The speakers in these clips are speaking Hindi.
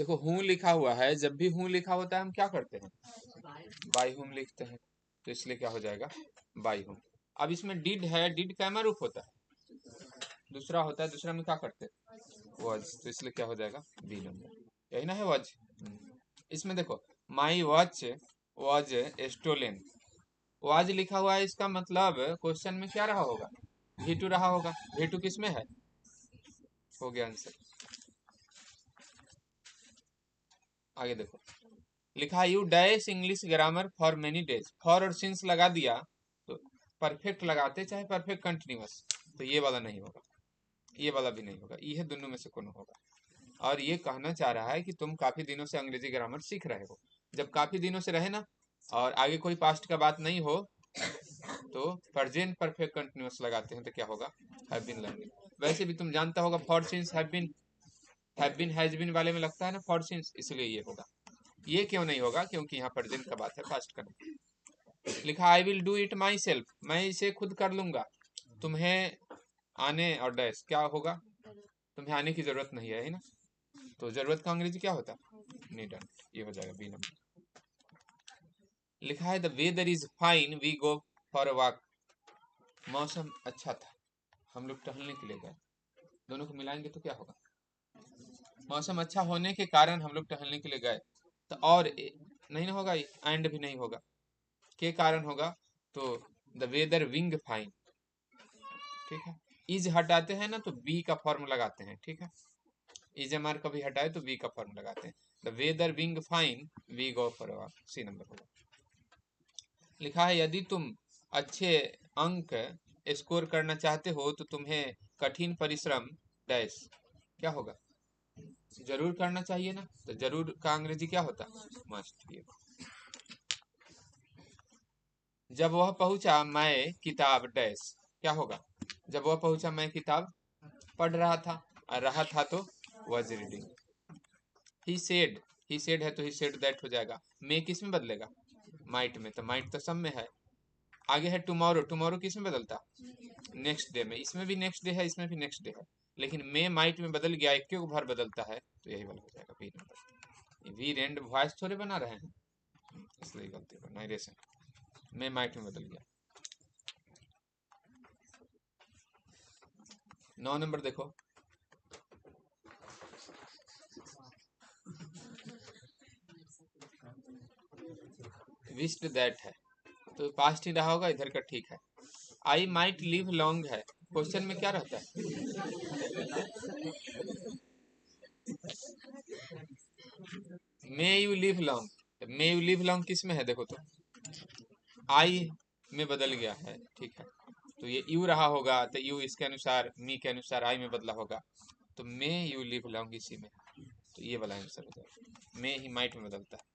देखो हूं लिखा हुआ है, जब भी हूं लिखा होता है हम क्या करते हैं, बाई हुम लिखते हैं, तो इसलिए क्या हो जाएगा, बाई हुम। अब इसमें डिड है, डिड कैमरा रूप होता है, दूसरा होता है, दूसरा में क्या करते हैं, वॉज, तो इसलिए क्या हो जाएगा, बी नंबर, यही ना है वॉज। इसमें देखो my watch was stolen, was लिखा हुआ है, इसका मतलब क्वेश्चन में क्या रहा होगा, V2 रहा होगा। V2 किस में है, हो गया आंसर। आगे देखो लिखा you dash English grammar for many days, for और सिंस लगा दिया तो परफेक्ट लगाते चाहे परफेक्ट कंटिन्यूअस, तो ये वाला नहीं होगा, ये वाला भी नहीं होगा, ये दोनों में से कौन होगा। और ये कहना चाह रहा है कि तुम काफी दिनों से अंग्रेजी ग्रामर सीख रहे हो, जब काफी दिनों से रहे ना और आगे कोई पास्ट का बात नहीं हो तो प्रेजेंट परफेक्ट कंटिन्यूअस लगाते हैं, तो क्या होगा, हैव बीन लर्निंग। वैसे भी तुम जानता होगा for since have been has been वाले में लगता है ना फॉर सिंस, इसलिए ये होगा। ये क्यों नहीं होगा, क्योंकि यहाँ प्रेजेंट का बात है, पास्ट का नहीं। लिखा I will do it my self, मैं इसे खुद कर लूंगा, तुम्हें आने और डैश क्या होगा, तुम्हें आने की जरूरत नहीं है ना, तो जरूरत का अंग्रेजी क्या होता, नीडंट, ये हो जाएगा बी नंबर। लिखा है the weather is fine we go for a walk, मौसम अच्छा था हम लोग टहलने के लिए गए, दोनों को मिलाएंगे तो क्या होगा, मौसम अच्छा होने के कारण हम लोग टहलने के लिए गए, तो और नहीं ना होगा, एंड भी नहीं होगा, के कारण होगा, तो द वेदर विंग फाइन, ठीक है। इज हटाते हैं ना तो बी का फॉर्म लगाते हैं, ठीक है, इज एम आर कभी हटाए तो बी का फॉर्म लगाते हैं, the weather being fine we go for walk, C number होगा। लिखा है यदि तुम अच्छे अंक स्कोर करना चाहते हो तो तुम्हें कठिन परिश्रम डैश क्या होगा, जरूर करना चाहिए ना, तो जरूर का अंग्रेजी क्या होता, मस्ट। जब वह पहुंचा मैं किताब डैश क्या होगा, जब वह पहुंचा मैं किताब पढ़ रहा था, और रहा था तो वॉज रीडिंग। ही सेड है तो ही सेड दैट हो जाएगा, मैं किस में बदलेगा, माइट में, तो माइट तो सब में है। आगे है टुमारो, टुमारो किस में बदलता, नेक्स्ट डे में, इसमें भी नेक्स्ट डे है, इसमें भी नेक्स्ट डे है, लेकिन मे माइट में बदल गया, एक बार बदलता है, तो यही वाला हो जाएगा B number. We rend voice थोड़े बना रहे हैं, इसलिए गलती हो, नाइरेशन मे माइट में बदल गया। 9 नंबर देखो विश्ड दैट है, तो पास्ट ही रहा होगा, इधर का ठीक है। आई माइट लिव लॉन्ग है, क्वेश्चन में क्या रहता है, may you live long, may you live long किस में है, देखो तो आई में बदल गया है, ठीक है, तो ये यू रहा होगा, तो यू इसके अनुसार मी के अनुसार आई में बदला होगा, तो मे यू लिव लॉन्ग इसी में, तो ये वाला आंसर हो जाएगा, मे ही माइट में बदलता है।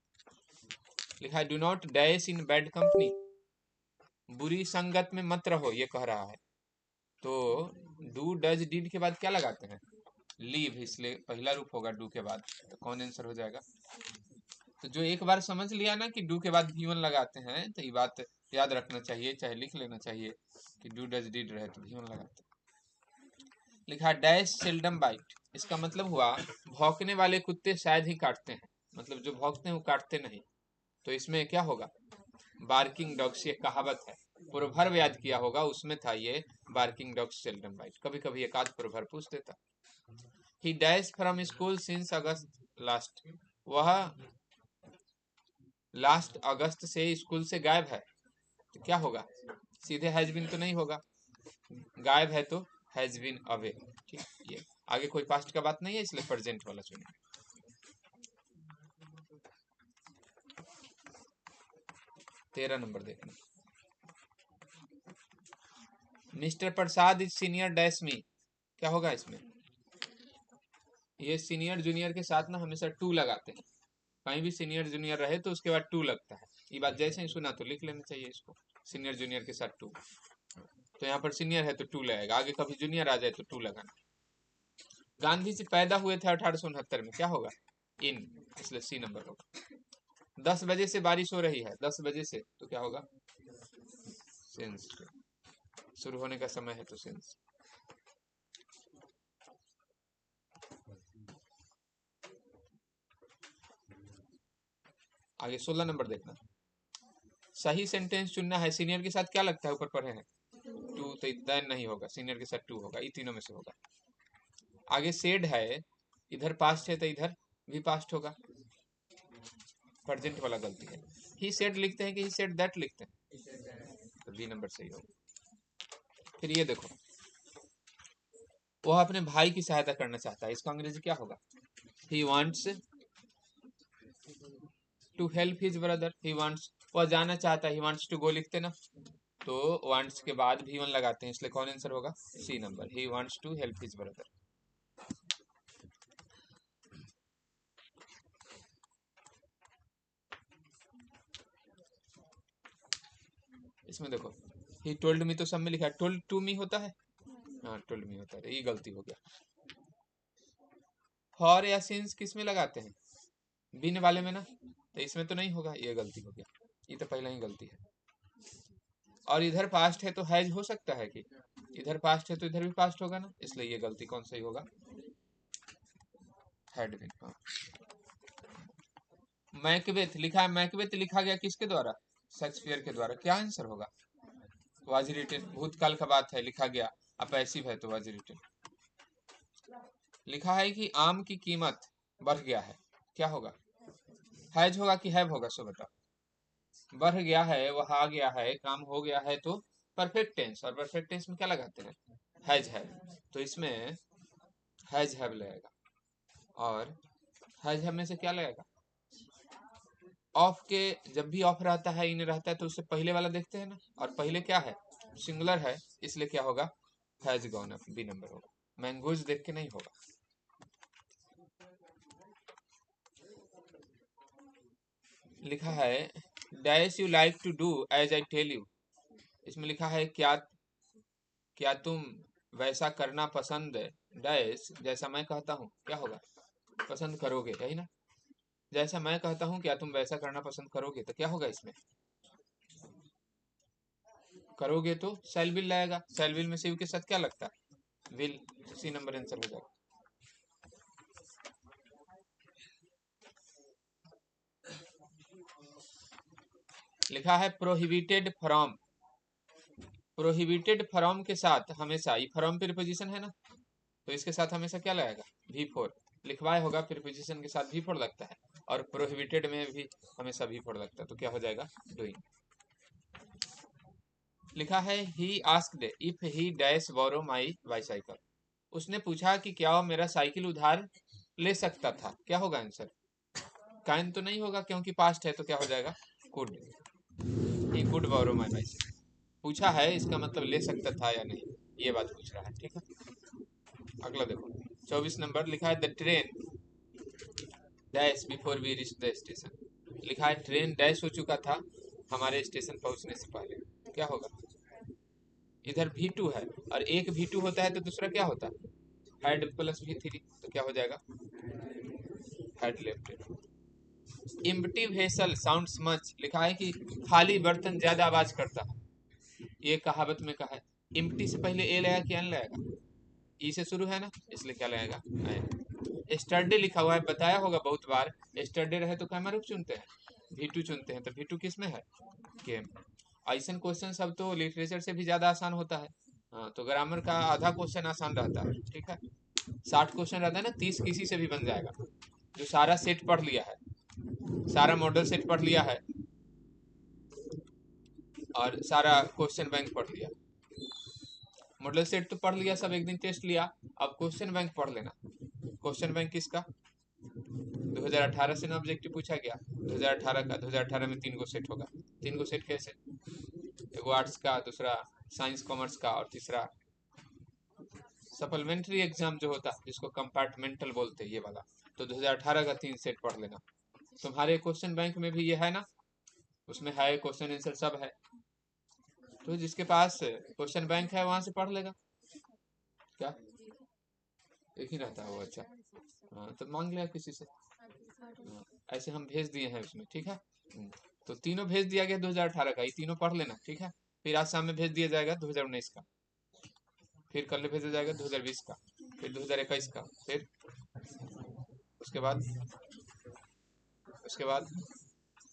लिखा है do not dash in bad company, बुरी संगत में मत रहो, ये कह रहा है, तो डू डज डिड के बाद क्या लगाते हैं, लीव, इसलिए पहला रूप होगा डू के बाद, तो कौन आंसर हो जाएगा। तो जो एक बार समझ लिया ना कि डू के बाद V1 लगाते हैं, तो ये बात याद रखना चाहिए, चाहे लिख लेना चाहिए कि डू डज डिड रहे तो V1 लगाते हैं। लिखा डैश सेल्डम बाइट, इसका मतलब हुआ भौंकने वाले कुत्ते शायद ही काटते हैं, मतलब जो भौंकते हैं वो काटते नहीं, तो इसमें क्या होगा, बार्किंग डॉग्स, ये कहावत है, प्रोवर्ब याद किया होगा, उसमें था ये बार्किंग डॉग्स सेल्डम बाइट, कभी कभी एक आध प्रोवर्ब पूछ देता। ही dash from school since August last, वह लास्ट अगस्त से स्कूल से गायब है, तो क्या होगा, सीधे हैज बीन तो नहीं होगा, गायब है तो हैज बीन अवे, ठीक, ये आगे कोई पास्ट का बात नहीं है, इसलिए प्रेजेंट वाला चुनिए। 13 नंबर देखना, mister Prasad is senior dash मी, क्या होगा इसमें, ये सीनियर जूनियर के साथ ना हमेशा टू लगाते हैं, कहीं भी सीनियर जूनियर रहे तो उसके बाद टू लगता है, ये बात जैसे ही सुना तो लिख लेना चाहिए इसको, सीनियर जूनियर के साथ टू, तो यहाँ पर सीनियर है तो टू लगेगा, आगे कभी जूनियर आ जाए तो टू लगाना। गांधी जी पैदा हुए थे 1869 में, क्या होगा, इन, इसलिए सी नंबर होगा। 10 बजे से बारिश हो रही है, 10 बजे से, तो क्या होगा, सिंस, शुरू होने का समय है तो सिंस। आगे 16 नंबर देखना, सही सेंटेंस चुनना है। सीनियर के साथ क्या लगता है, ऊपर पढ़े हैं टू, तो देन नहीं होगा, सीनियर के साथ टू होगा, ये तीनों में से होगा। आगे सेड है, इधर पास्ट है तो इधर भी पास्ट होगा, प्रेजेंट वाला गलती है। ही सेड लिखते हैं कि ही सेड दैट लिखते हैं, तो बी नंबर सही होगा। फिर ये देखो, वह अपने भाई की सहायता करना चाहता है, इसका अंग्रेजी क्या होगा, he wants to help his brother. He wants, वह जाना चाहता है, ही वांट्स टू गो लिखते ना, तो वांट्स के बाद भी वन लगाते हैं, इसलिए कौन आंसर होगा, C number, he wants to help his brother. इसमें देखो, ही टोल्ड मी तो सब में लिखा है, टोल्ड टू मी होता है, हाँ टोल्ड मी होता है, ये गलती हो गया। फॉर या सिंस किस में लगाते हैं, बिन वाले में ना, तो इसमें तो नहीं होगा, ये गलती हो गया, ये तो पहला ही गलती है। और इधर पास्ट है तो हैज हो सकता है कि, इधर पास्ट है तो इधर भी पास्ट होगा ना, इसलिए ये गलती कौन सही होगा, हैड बीन। हाँ, मैकबेथ लिखा है, मैकबेथ लिखा गया किसके द्वारा, शेक्सपियर के द्वारा, क्या आंसर होगा, वाज रिटन, भूतकाल का बात है, लिखा गया, अब पैसिव है तो वाज रिटन। लिखा है कि आम की कीमत बढ़ गया है, क्या होगा, हैज होगा कि हैव होगा, सो बताओ। बढ़ गया है, वह आ गया है, काम हो गया है, तो परफेक्ट टेंस, और परफेक्ट टेंस में क्या लगाते हैं, हैज हैव, तो इसमें हैज हैव लगेगा, और हैज हैव में से क्या लगेगा, ऑफ के, जब भी ऑफ रहता है, इन रहता है, तो उससे पहले वाला देखते हैं ना, और पहले क्या है, सिंगुलर है, इसलिए क्या होगा, has gone up, B number होगा, मैंगोज देख के नहीं होगा। लिखा है dash you like to do as I tell you, इसमें लिखा है क्या, क्या तुम वैसा करना पसंद डैश जैसा मैं कहता हूँ, क्या होगा, पसंद करोगे, यही ना, जैसा मैं कहता हूँ क्या तुम वैसा करना पसंद करोगे, तो क्या होगा इसमें, करोगे तो शैल विल लाएगा, शैल विल में से यू के साथ क्या लगता है, विल, सी नंबर आंसर हो जाएगा। लिखा है प्रोहिबिटेड फ्रॉम, प्रोहिबिटेड फ्रॉम के साथ हमेशा, ये फ्रॉम प्रीपोजिशन है ना, तो इसके साथ हमेशा क्या लगेगा, भी फोर, लिखवाए होगा प्रीपोजिशन के साथ भी फोर लगता है, और प्रोहिबिटेड में भी हमेशा भी फोर लगता है, तो क्या हो जाएगा, डूइंग। लिखा है he asked if he dash borrow my bicycle, उसने पूछा कि क्या वो मेरा साइकिल उधार ले सकता था, क्या होगा आंसर, कैन तो नहीं होगा क्योंकि पास्ट है, तो क्या हो जाएगा, could, he could borrow my bicycle, पूछा है इसका मतलब ले सकता था या नहीं, ये बात पूछ रहा है, ठीक है। अगला देखो 24 नंबर, लिखा है the train dash before we reach the station, लिखा है ट्रेन डैश हो चुका था हमारे स्टेशन पहुंचने से पहले, क्या होगा, इधर V2 है, और एक V2 होता है तो दूसरा क्या होता है, हैड प्लस V3, तो क्या हो जाएगा, had left. Empty vessel sounds much, लिखा है कि खाली बर्तन ज्यादा आवाज करता है, ये कहावत में कहा है, एम्प्टी से पहले ए लगेगा कि एन लगेगा, ई से शुरू है ना, इसलिए क्या लगेगा, एन। स्टरडे लिखा हुआ है, बताया होगा बहुत बार, स्टरडे रहे तो कैमरा चुनते हैं, V2 चुनते हैं, तो V2 किस में है, गेम। ऐसा क्वेश्चन सब तो लिटरेचर से भी ज्यादा आसान होता है, हाँ, तो ग्रामर का आधा क्वेश्चन आसान रहता है, ठीक है, 60 क्वेश्चन रहता है ना, 30 किसी से भी बन जाएगा, जो सारा सेट पढ़ लिया है, सारा मॉडल सेट पढ़ लिया है, और सारा क्वेश्चन बैंक पढ़ लिया, मॉडल सेट तो पढ़ लिया, सब एक दिन टेस्ट लिया, अब क्वेश्चन बैंक पढ़ लेना, क्वेश्चन बैंक किसका, 2018 से ना ऑब्जेक्टिव पूछा गया, 2018 का, 2018 में 3 गो सेट होगा, 3 गो सेट कैसे, एगो आर्ट्स का, दूसरा साइंस कॉमर्स का, और तीसरा सप्लीमेंट्री एग्जाम जो होता है जिसको कंपार्टमेंटल बोलते हैं, ये वाला, तो 2018 का 3 सेट पढ़ लेना। तुम्हारे क्वेश्चन बैंक में भी ये है ना, उसमें है क्वेश्चन आंसर सब है, तो जिसके पास क्वेश्चन बैंक है वहां से पढ़ लेगा, क्या एक ही रहता है वो, अच्छा, हाँ तो मांग लिया किसी से, हाँ, ऐसे हम भेज दिए हैं उसमें, ठीक है। तो तीनों भेज दिया गया 2018 का, ये तीनों पढ़ लेना, ठीक है। फिर आज शाम में भेज दिया जाएगा 2019 का, फिर कल भेजा जाएगा 2020 का, फिर 2021 का, फिर उसके बाद, उसके बाद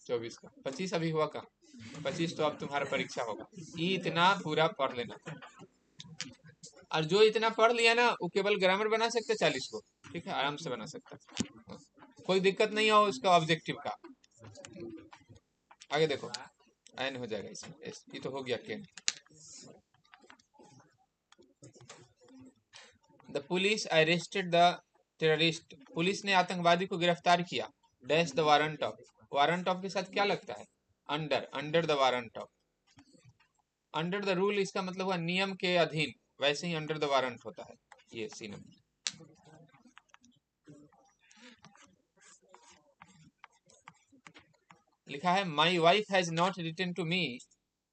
24 का, 25 अभी हुआ का, 25 तो अब तुम्हारा परीक्षा होगा। इतना पूरा पढ़ लेना, और जो इतना पढ़ लिया ना वो केवल ग्रामर बना सकते 40 को, ठीक है, आराम से बना सकता, कोई दिक्कत नहीं हो उसका ऑब्जेक्टिव का। आगे देखो, एन हो जाएगा इसमें, ये तो हो गया केन। The police arrested the terrorist, police ने आतंकवादी को गिरफ्तार किया। Dash the warrant of, warrant of के साथ क्या लगता है? Under, under the warrant of. Under the rule इसका मतलब हुआ नियम के अधीन, वैसे ही अंडर द वारंट होता है। ये सी नंबर लिखा है, my wife has not written to me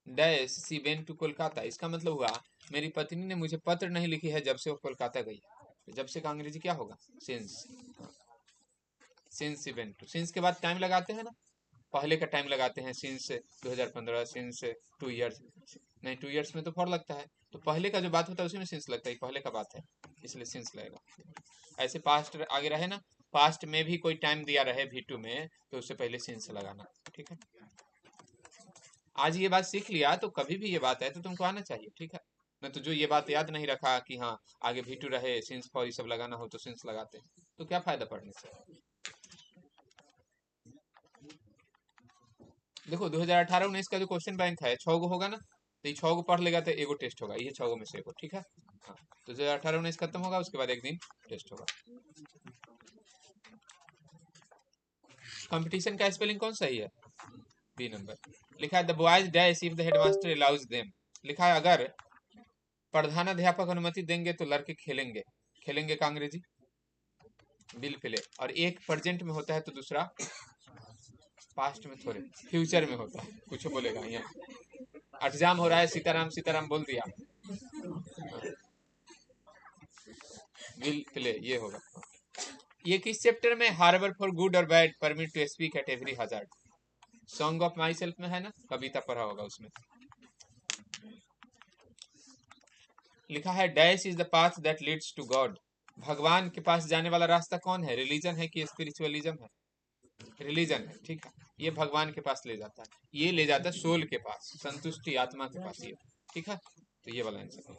dash she went to Kolkata, इसका मतलब हुआ मेरी पत्नी ने मुझे पत्र नहीं लिखी है जब से वो कोलकाता गई। जब से का अंग्रेजी क्या होगा? Since. Since event to, since के बाद टाइम लगाते हैं ना, पहले का टाइम लगाते हैं, सिंस 2015, सिंस 2 इयर्स, नहीं 2 इयर्स में तो फॉर लगता है, तो पहले का जो बात होता है उसी में सिंस लगता है, पहले का बात है इसलिए सिंस लगेगा। ऐसे पास्ट आगे रहे ना, पास्ट में भी कोई टाइम दिया रहे V2 में तो उससे पहले सिंस लगाना, ठीक है। आज ये बात सीख लिया तो कभी भी ये बात है तो तुमको आना चाहिए, ठीक है। न तो जो ये बात याद नहीं रखा कि हाँ आगे V2 रहे, सिंस फॉर ये सब लगाना हो तो सिंस लगाते हैं, तो क्या फायदा पढ़ने से। देखो 2018-19 का जो क्वेश्चन बैंक है 6 गो होगा ना, तो ये 6 गो पढ़ लेगा तो एगो टेस्ट होगा, ये 6 गो में से एगो, ठीक है। हाँ, तो 2018-19 खत्म होगा उसके बाद एक दिन टेस्ट होगा। कंपटीशन का स्पेलिंग कौन सही है? B number. लिखा है the boys dash if the headmaster allows them, लिखा है अगर प्रधानाध्यापक अनुमति देंगे तो लड़के खेलेंगे, खेलेंगे का अंग्रेजी विल प्ले, और एक प्रेजेंट में होता है तो दूसरा पास्ट में, थोड़े फ्यूचर में होता है, कुछ बोलेगा यहाँ एग्जाम हो रहा है, सीताराम सीताराम बोल दिया, विल प्ले ये होगा। ये किस चैप्टर में? हार्बर फॉर गुड और bad, permit to speak at every hazard, song of myself में है ना, कविता पढ़ा होगा उसमें। लिखा है dash is the path that leads to God, भगवान के पास जाने वाला रास्ता कौन है? रिलीजन है कि स्पिरिचुअलिज्म है? रिलीजन है, ठीक है, ये भगवान के पास ले जाता है, ये ले जाता है सोल के पास, संतुष्टि आत्मा के पास, ये ठीक है, तो ये वाला आंसर है।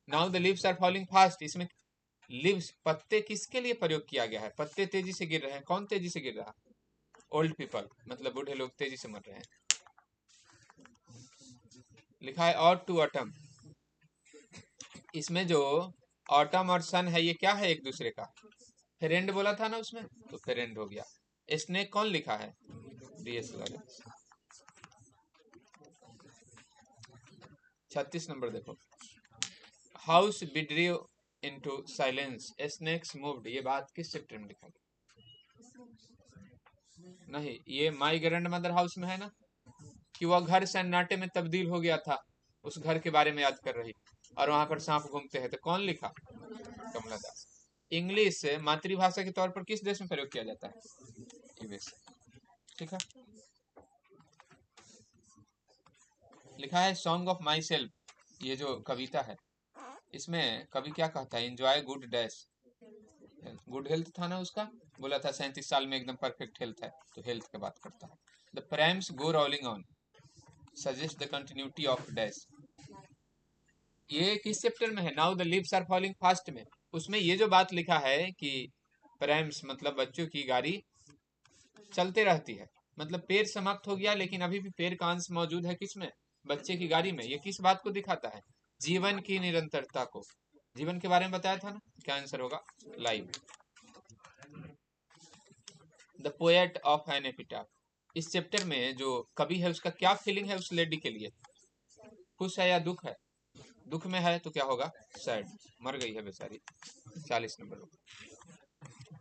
Now the leaves are falling fast, इसमें लीव्स पत्ते किसके लिए प्रयोग किया गया है? पत्ते तेजी से गिर रहे हैं, कौन तेजी से गिर रहा है? ओल्ड पीपल, मतलब बूढ़े लोग तेजी से मर रहे हैं। लिखा है और टू ऑटम, इसमें जो ऑटम और सन है ये क्या है? एक दूसरे का फ्रेंड बोला था ना उसमें, तो फ्रेंड हो गया। स्नेक कौन लिखा है? DS Lawrence. 36 नंबर देखो, house withdrew into silence, snakes moved, ये बात किस चैप्टर में लिखा गया? नहीं, ये माई ग्रैंड मदर हाउस में है ना, कि वह घर सन्नाटे में तब्दील हो गया था, उस घर के बारे में याद कर रही, और वहां पर सांप घूमते हैं, तो कौन लिखा? कमला दास। इंग्लिश मातृभाषा के तौर पर किस देश में प्रयोग किया जाता है? यूएस, ठीक है। लिखा है सॉन्ग ऑफ माई सेल्फ, ये जो कविता है इसमें कवि क्या कहता है? Enjoy good dash, good health था ना उसका, बोला था 37 साल में एकदम परफेक्ट हेल्थ है, तो हेल्थ की बात करता है। The primes go rolling on, suggest the continuity of dash, ये किस चैप्टर में है? Now the leaves are falling fast में, उसमें ये जो बात लिखा है कि प्राइम्स मतलब बच्चों की गाड़ी चलते रहती है, मतलब पेड़ समाप्त हो गया लेकिन अभी भी पेड़ का अंश मौजूद है, किसमें? बच्चे की गाड़ी में। ये किस बात को दिखाता है? जीवन की निरंतरता को, जीवन के बारे में बताया था ना, क्या आंसर होगा? Life. The poet of an epitaph, इस चैप्टर में जो कवि है उसका क्या फीलिंग है उस लेडी के लिए? खुश है या दुख है? दुख में है तो क्या होगा? सैड, मर गई है बेचारी। 40 नंबर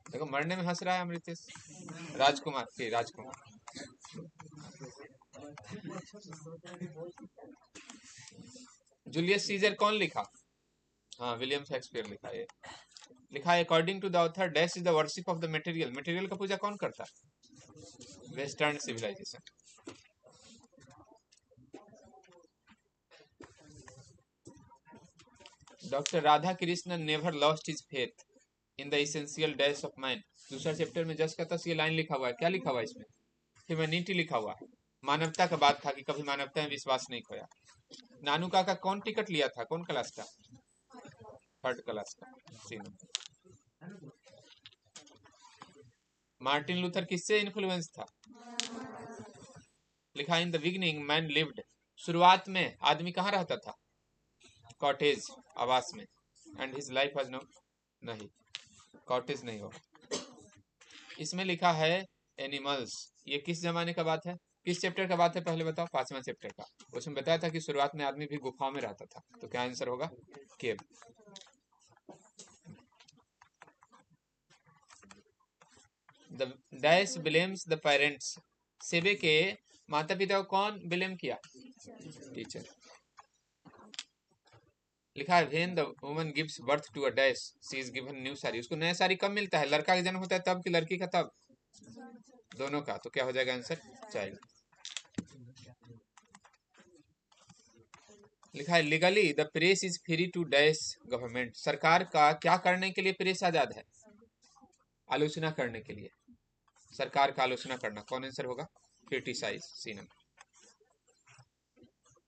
देखो, मरने में हंस रहा है अमृतेश, राजकुमार के राजकुमार। जूलियस सीजर कौन लिखा? हाँ, विलियम शेक्सपियर लिखा है। लिखा है according to the author dash is the worship of the material, material का पूजा कौन करता है? Western civilization. Doctor Radha Krishna never lost his faith in the essential dash of mind, दूसरा चैप्टर में जस का तस ये लाइन लिखा हुआ है, क्या लिखा हुआ है इसमें? ह्यूमैनिटी लिखा हुआ है, मानवता का बात था कि कभी मानवता में विश्वास नहीं खोया। नानू काका कौन टिकट लिया था, कौन क्लास का? थर्ड क्लास का, सीन। मार्टिन लूथर किससे इन्फ्लुएंस था? लिखा in the beginning man lived, शुरुआत में आदमी कहाँ रहता था? कॉटेज, आवास में। And his life was no, नहीं कॉटेज नहीं होगा। इसमें लिखा है एनिमल्स, ये किस जमाने का बात है, किस चैप्टर का बात है पहले बताओ? 5वां चैप्टर का। उसमें बताया था कि शुरुआत में आदमी भी गुफाओं में रहता था, तो क्या आंसर होगा? केव। The dash blames the parents, सेबे के माता पिता को कौन ब्लेम किया? टीचर। लिखा है when the woman gives birth to a dash she is given new sari, उसको नया साड़ी कब मिलता है? लड़का का जन्म होता है तब कि लड़की का तब? दोनों का। तो क्या हो जाएगा आंसर? चाइल्ड। लिखा है legally the press is free to dash government, सरकार का क्या करने के लिए प्रेस आजाद है? आलोचना करने के लिए, सरकार का आलोचना करना। कौन आंसर होगा? क्रिटिसाइज, सी नंबर।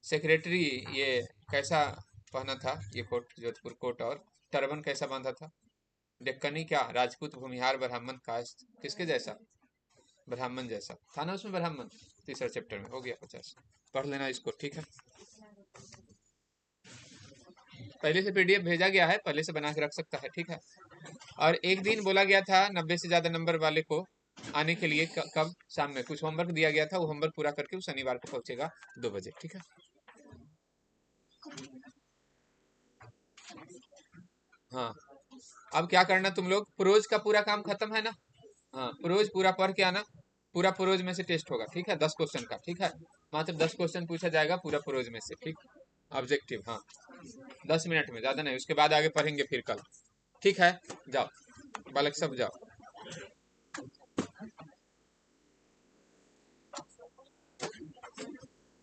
सेक्रेटरी ये कैसा पहना था, ये कोट, जोधपुर कोट, और टर्बन कैसा बांधा था? डेक्कनी क्या, राजपूत, भूमिहार, ब्राह्मण, कास्ट, किसके जैसा? ब्राह्मण जैसा था ना उसमें, ब्राह्मण। तीसरा चैप्टर में हो गया 50, पढ़ लेना इसको, ठीक है। पहले से पीडीएफ भेजा गया है, पहले से बना के रख सकता है, ठीक है। और एक दिन बोला गया था 90 से ज्यादा नंबर वाले को आने के लिए, कब? शाम में कुछ होमवर्क दिया गया था, वो होमवर्क पूरा करके वो शनिवार को पहुंचेगा 2 बजे, ठीक है। हाँ, अब क्या करना तुम लोग, प्रोज का पूरा काम खत्म है ना? हाँ, प्रोज पूरा पढ़ के आना, पूरा प्रोज में से टेस्ट होगा, ठीक है, 10 क्वेश्चन का, ठीक है। मात्र 10 क्वेश्चन पूछा जाएगा पूरा प्रोज में से, ठीक। ऑब्जेक्टिव, हाँ, 10 मिनट में, ज्यादा नहीं, उसके बाद आगे पढ़ेंगे फिर कल, ठीक है। जाओ बालक सब जाओ।